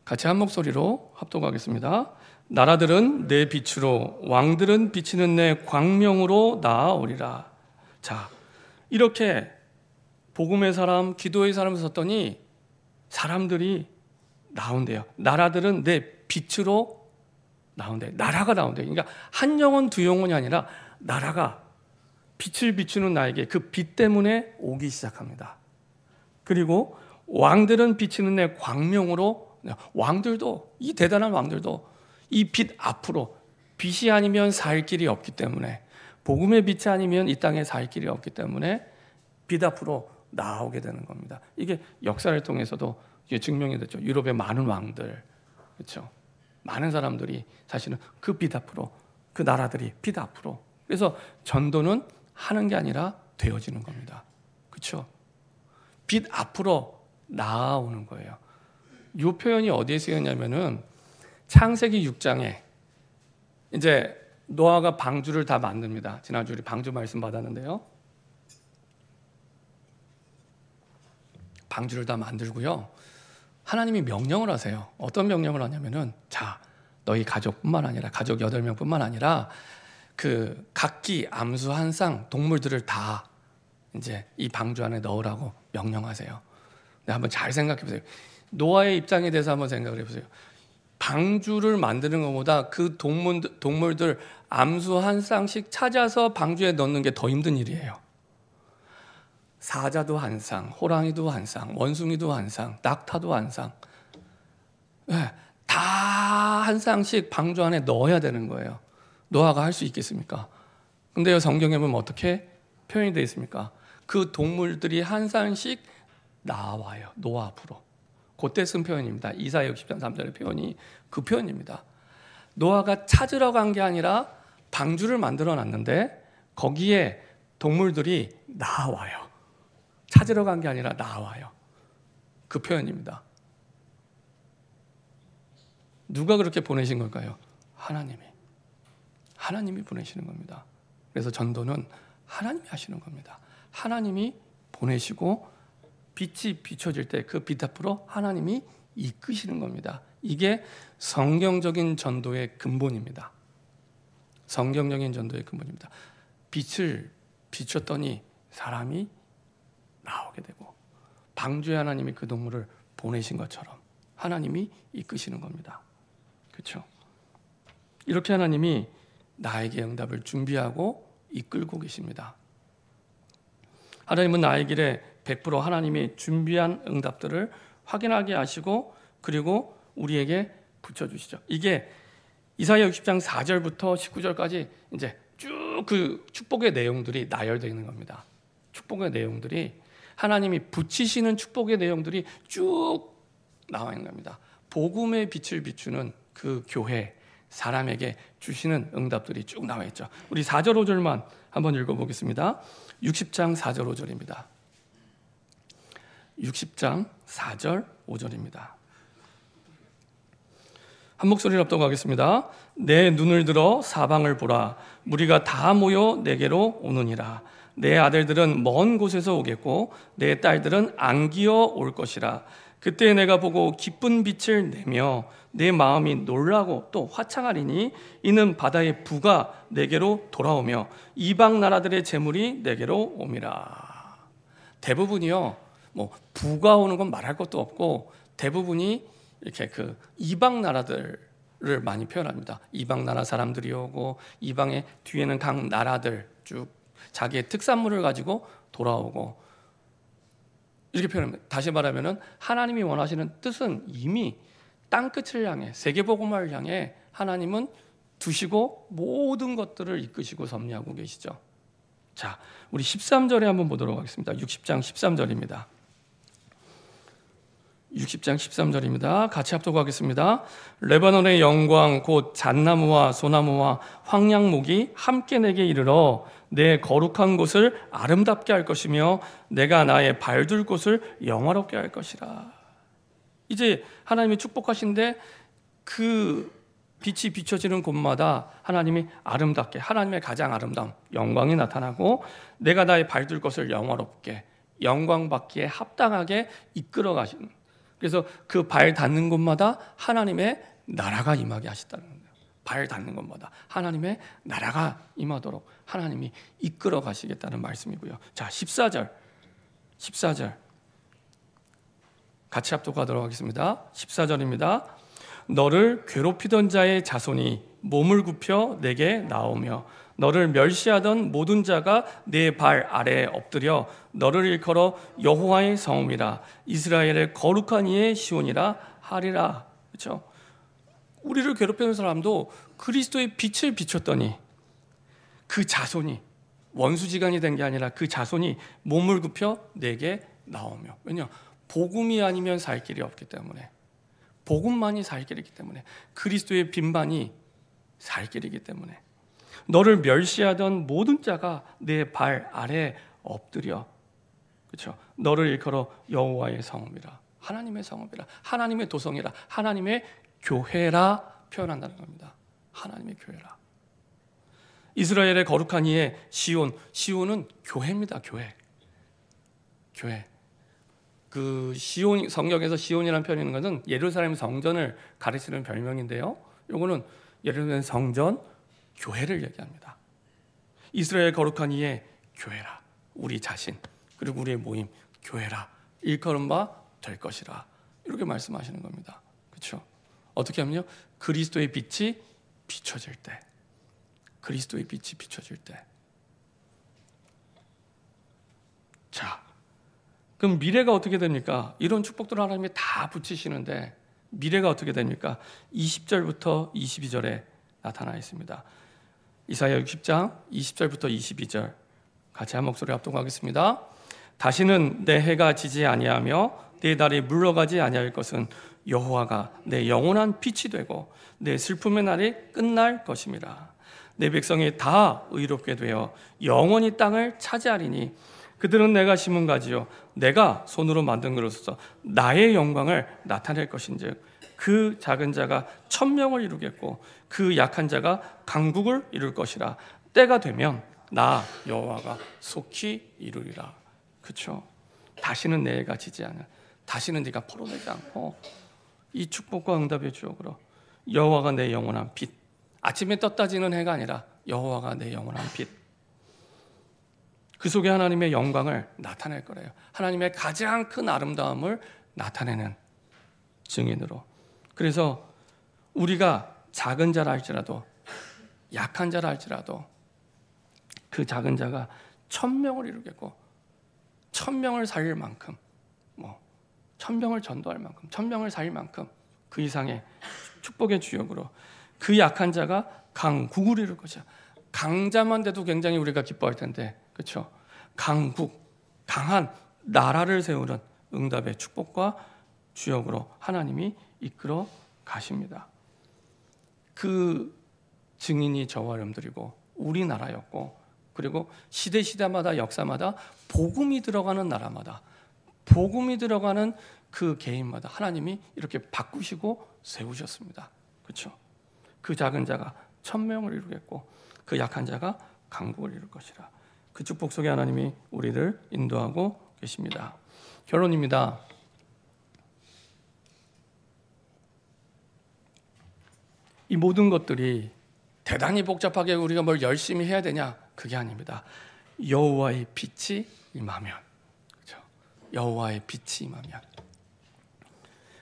같이 한 목소리로 합독하겠습니다. 나라들은 내 빛으로, 왕들은 비치는 내 광명으로 나아오리라. 자, 이렇게 복음의 사람, 기도의 사람을 썼더니 사람들이 나온대요. 나라들은 내 빛으로 나온대. 나라가 나온대. 그러니까 한 영혼 두 영혼이 아니라 나라가 빛을 비추는 나에게 그 빛 때문에 오기 시작합니다. 그리고 왕들은 비치는 내 광명으로, 왕들도, 이 대단한 왕들도 이 빛 앞으로, 빛이 아니면 살 길이 없기 때문에, 복음의 빛이 아니면 이 땅에 살 길이 없기 때문에 빛 앞으로 나오게 되는 겁니다. 이게 역사를 통해서도 증명이 됐죠. 유럽의 많은 왕들, 그렇죠? 많은 사람들이 사실은 그 빛 앞으로, 그 나라들이 빛 앞으로. 그래서 전도는 하는 게 아니라 되어지는 겁니다. 그렇죠? 빛 앞으로 나아오는 거예요. 이 표현이 어디에 쓰였냐면은 창세기 6장에 이제 노아가 방주를 다 만듭니다. 지난주 우리 방주 말씀 받았는데요. 방주를 다 만들고요. 하나님이 명령을 하세요. 어떤 명령을 하냐면은, 자, 너희 가족뿐만 아니라 가족 8명뿐만 아니라 그 각기 암수 한 쌍 동물들을 다 이제 이 방주 안에 넣으라고 명령하세요. 근데 한번 잘 생각해 보세요. 노아의 입장에 대해서 한번 생각을 해보세요. 방주를 만드는 것보다 그 동물들 암수 한 쌍씩 찾아서 방주에 넣는 게 더 힘든 일이에요. 사자도 한 쌍, 호랑이도 한 쌍, 원숭이도 한 쌍, 낙타도 한 쌍, 네, 다 한 쌍씩 방주 안에 넣어야 되는 거예요. 노아가 할 수 있겠습니까? 근데요, 성경에 보면 어떻게 표현이 되어 있습니까? 그 동물들이 한 쌍씩 나와요. 노아 앞으로. 그때 쓴 표현입니다. 이사야 60장 3절의 표현이 그 표현입니다. 노아가 찾으러 간 게 아니라 방주를 만들어 놨는데 거기에 동물들이 나와요. 찾으러 간 게 아니라 나와요. 그 표현입니다. 누가 그렇게 보내신 걸까요? 하나님이 보내시는 겁니다. 그래서 전도는 하나님이 하시는 겁니다. 하나님이 보내시고 빛이 비춰질 때 그 빛 앞으로 하나님이 이끄시는 겁니다. 이게 성경적인 전도의 근본입니다. 성경적인 전도의 근본입니다. 빛을 비췄더니 사람이 나오게 되고 방주에 하나님이 그 동물을 보내신 것처럼 하나님이 이끄시는 겁니다. 그렇죠? 이렇게 하나님이 나에게 응답을 준비하고 이끌고 계십니다. 하나님은 나의 길에 100% 하나님이 준비한 응답들을 확인하게 하시고 그리고 우리에게 붙여주시죠. 이게 이사야 60장 4절부터 19절까지 이제 쭉 그 축복의 내용들이 나열되는 겁니다. 축복의 내용들이 하나님이 붙이시는 축복의 내용들이 쭉 나와 있는 겁니다. 복음의 빛을 비추는 그 교회 사람에게 주시는 응답들이 쭉 나와 있죠. 우리 4절 5절만 한번 읽어보겠습니다. 60장 4절 5절입니다. 60장 4절 5절입니다. 한 목소리로 합독하겠습니다. 내 눈을 들어 사방을 보라. 무리가 다 모여 내게로 오느니라. 내 아들들은 먼 곳에서 오겠고 내 딸들은 안기어 올 것이라. 그때 내가 보고 기쁜 빛을 내며 내 마음이 놀라고 또 화창하리니 이는 바다의 부가 내게로 돌아오며 이방 나라들의 재물이 내게로 옴이라. 대부분이요, 뭐 부가 오는 건 말할 것도 없고 대부분이 이렇게 그 이방 나라들을 많이 표현합니다. 이방 나라 사람들이 오고 이방의 뒤에는 각 나라들 쭉 자기의 특산물을 가지고 돌아오고 이렇게 표현합니다. 다시 말하면은 하나님이 원하시는 뜻은 이미 땅끝을 향해 세계복음화를 향해 하나님은 두시고 모든 것들을 이끄시고 섭리하고 계시죠. 자, 우리 13절에 한번 보도록 하겠습니다. 60장 13절입니다. 60장 13절입니다. 같이 합독하겠습니다. 레바논의 영광 곧 잣나무와 소나무와 황량목이 함께 내게 이르러 내 거룩한 곳을 아름답게 할 것이며 내가 나의 발둘 곳을 영화롭게 할 것이라. 이제 하나님이 축복하신데 그 빛이 비춰지는 곳마다 하나님이 아름답게 하나님의 가장 아름다움 영광이 나타나고 내가 나의 발둘 곳을 영화롭게 영광받기에 합당하게 이끌어 가시는, 그래서 그 발 닿는 곳마다 하나님의 나라가 임하게 하셨다는 거예요. 발 닿는 곳마다 하나님의 나라가 임하도록 하나님이 이끌어 가시겠다는 말씀이고요. 자, 14절 같이 합독하도록 하겠습니다. 14절입니다. 너를 괴롭히던 자의 자손이 몸을 굽혀 내게 나오며 너를 멸시하던 모든 자가 내 발 아래에 엎드려 너를 일컬어 여호와의 성읍이라 이스라엘의 거룩한 이의 시온이라 하리라. 그렇죠? 우리를 괴롭히는 사람도 그리스도의 빛을 비췄더니 그 자손이 원수지간이 된 게 아니라 그 자손이 몸을 굽혀 내게 나오며, 왜냐? 복음이 아니면 살 길이 없기 때문에, 복음만이 살 길이기 때문에, 그리스도의 빛만이 살 길이기 때문에 너를 멸시하던 모든 자가 내 발 아래에 엎드려, 그렇죠? 너를 일컬어 여호와의 성읍이라, 하나님의 성읍이라, 하나님의 도성이라, 하나님의 교회라 표현한다는 겁니다. 하나님의 교회라. 이스라엘의 거룩한 이의 시온, 시온은 교회입니다. 교회. 그 시온, 성경에서 시온이라는 표현이 있는 것은 예루살렘 성전을 가리키는 별명인데요. 이거는 예루살렘 성전, 교회를 얘기합니다. 이스라엘 거룩한 이의 교회라, 우리 자신 그리고 우리의 모임 교회라 일컬음 바 될 것이라, 이렇게 말씀하시는 겁니다. 그렇죠? 어떻게 하면요? 그리스도의 빛이 비춰질 때, 그리스도의 빛이 비춰질 때. 자, 그럼 미래가 어떻게 됩니까? 이런 축복들을 하나님이 다 붙이시는데 미래가 어떻게 됩니까? 20절부터 22절에 나타나 있습니다. 이사야 60장 20절부터 22절 같이 한 목소리 합독하겠습니다. 다시는 내 해가 지지 아니하며 내 달이 물러가지 아니할 것은 여호와가 내 영원한 빛이 되고 내 슬픔의 날이 끝날 것임이라. 내 백성이 다 의롭게 되어 영원히 땅을 차지하리니 그들은 내가 심은 가지요 내가 손으로 만든 것으로서 나의 영광을 나타낼 것인즉 그 작은 자가 천명을 이루겠고 그 약한 자가 강국을 이룰 것이라. 때가 되면 나 여호와가 속히 이루리라. 그렇죠? 다시는 내 해가 지지 않아. 다시는 네가 포로되지 않고 이 축복과 응답의 주역으로 여호와가 내 영원한 빛. 아침에 떴다 지는 해가 아니라 여호와가 내 영원한 빛. 그 속에 하나님의 영광을 나타낼 거래요. 하나님의 가장 큰 아름다움을 나타내는 증인으로. 그래서 우리가 작은 자라 할지라도 약한 자라 할지라도 그 작은 자가 천명을 이루겠고 천명을 살릴 만큼 천명을 전도할 만큼 천명을 살릴 만큼 그 이상의 축복의 주역으로 그 약한 자가 강국을 이룰 것이야. 강자만 돼도 굉장히 우리가 기뻐할 텐데 그렇죠? 강국, 강한 나라를 세우는 응답의 축복과 주역으로 하나님이 이끌어 가십니다. 그 증인이 저와 여러분들이고 우리나라였고 그리고 시대마다 역사마다 복음이 들어가는 나라마다 복음이 들어가는 그 개인마다 하나님이 이렇게 바꾸시고 세우셨습니다. 그렇죠? 그 작은 자가 천명을 이루겠고 그 약한 자가 강국을 이룰 것이라. 그 축복 속에 하나님이 우리를 인도하고 계십니다. 결론입니다. 이 모든 것들이 대단히 복잡하게 우리가 뭘 열심히 해야 되냐? 그게 아닙니다. 여호와의 빛이 임하면, 그렇죠? 여호와의 빛이 임하면.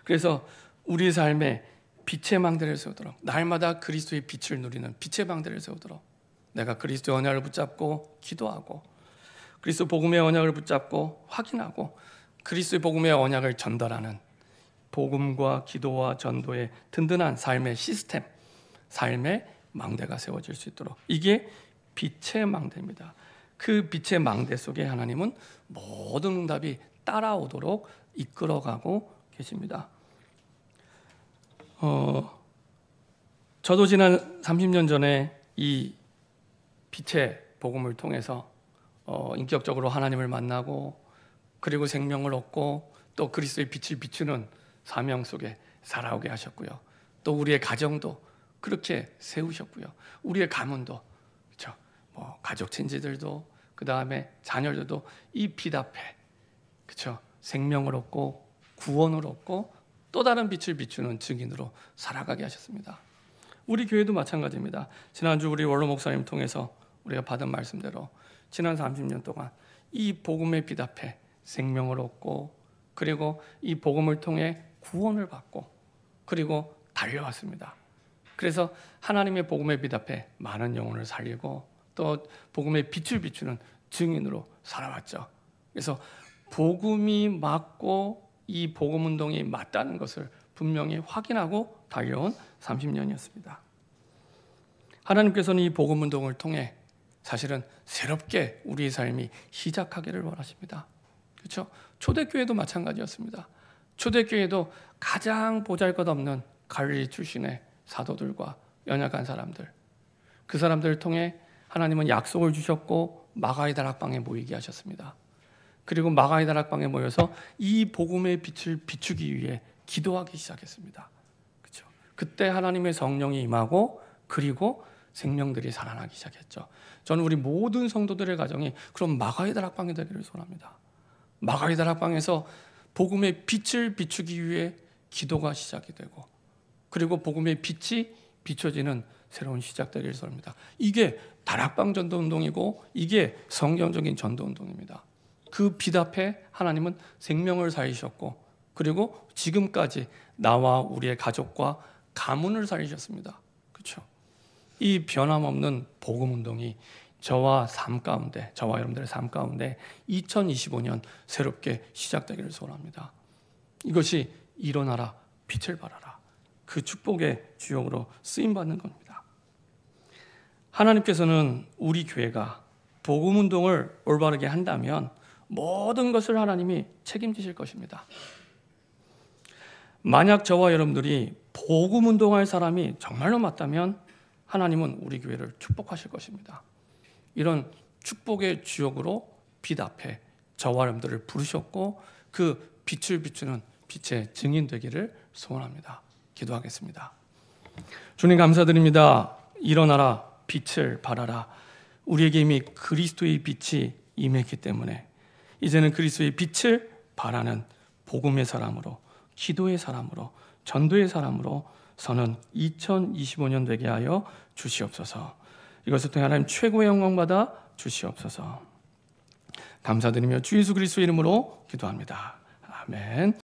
그래서 우리 삶에 빛의 망대를 세우도록, 날마다 그리스도의 빛을 누리는 빛의 망대를 세우도록 내가 그리스도의 언약을 붙잡고 기도하고 그리스도 복음의 언약을 붙잡고 확인하고 그리스도의 복음의 언약을 전달하는 복음과 기도와 전도의 든든한 삶의 시스템, 삶의 망대가 세워질 수 있도록, 이게 빛의 망대입니다. 그 빛의 망대 속에 하나님은 모든 응답이 따라오도록 이끌어가고 계십니다. 저도 지난 30년 전에 이 빛의 복음을 통해서 인격적으로 하나님을 만나고 그리고 생명을 얻고 또 그리스도의 빛을 비추는 사명 속에 살아오게 하셨고요. 또 우리의 가정도 그렇게 세우셨고요. 우리의 가문도, 그렇죠? 가족 친지들도 그 다음에 자녀들도 이 빛 앞에, 그렇죠? 생명을 얻고 구원을 얻고 또 다른 빛을 비추는 증인으로 살아가게 하셨습니다. 우리 교회도 마찬가지입니다. 지난주 우리 원로 목사님 통해서 우리가 받은 말씀대로 지난 30년 동안 이 복음의 빛 앞에 생명을 얻고 그리고 이 복음을 통해 구원을 받고 그리고 달려왔습니다. 그래서 하나님의 복음의 빛 앞에 많은 영혼을 살리고 또 복음의 빛을 비추는 증인으로 살아왔죠. 그래서 복음이 맞고 이 복음 운동이 맞다는 것을 분명히 확인하고 달려온 30년이었습니다. 하나님께서는 이 복음 운동을 통해 사실은 새롭게 우리의 삶이 시작하기를 원하십니다. 그렇죠? 초대교회도 마찬가지였습니다. 초대교회도 가장 보잘것없는 갈릴리 출신의 사도들과 연약한 사람들, 그 사람들을 통해 하나님은 약속을 주셨고 마가의 다락방에 모이게 하셨습니다. 그리고 마가의 다락방에 모여서 이 복음의 빛을 비추기 위해 기도하기 시작했습니다. 그렇죠? 그때 하나님의 성령이 임하고 그리고 생명들이 살아나기 시작했죠. 저는 우리 모든 성도들의 가정이 그럼 마가의 다락방이 되기를 소원합니다. 마가의 다락방에서 복음의 빛을 비추기 위해 기도가 시작이 되고 그리고 복음의 빛이 비춰지는 새로운 시작되기를 소원합니다. 이게 다락방 전도운동이고 이게 성경적인 전도운동입니다. 그 빛 앞에 하나님은 생명을 살리셨고 그리고 지금까지 나와 우리의 가족과 가문을 살리셨습니다. 그렇죠? 이 변함없는 복음운동이 저와 여러분들의 삶 가운데 2025년 새롭게 시작되기를 소원합니다. 이것이 일어나라, 빛을 발하라, 그 축복의 주역으로 쓰임받는 겁니다. 하나님께서는 우리 교회가 복음 운동을 올바르게 한다면 모든 것을 하나님이 책임지실 것입니다. 만약 저와 여러분들이 복음 운동할 사람이 정말로 맞다면 하나님은 우리 교회를 축복하실 것입니다. 이런 축복의 주역으로 빛 앞에 저와 여러분들을 부르셨고 그 빛을 비추는 빛의 증인 되기를 소원합니다. 기도하겠습니다. 주님 감사드립니다. 일어나라, 빛을 발하라. 우리에게 이미 그리스도의 빛이 임했기 때문에 이제는 그리스도의 빛을 발하는 복음의 사람으로, 기도의 사람으로, 전도의 사람으로 서는 2025년 되게 하여 주시옵소서. 이것을 통해 하나님 최고의 영광 받아 주시옵소서. 감사드리며 주 예수 그리스도의 이름으로 기도합니다. 아멘.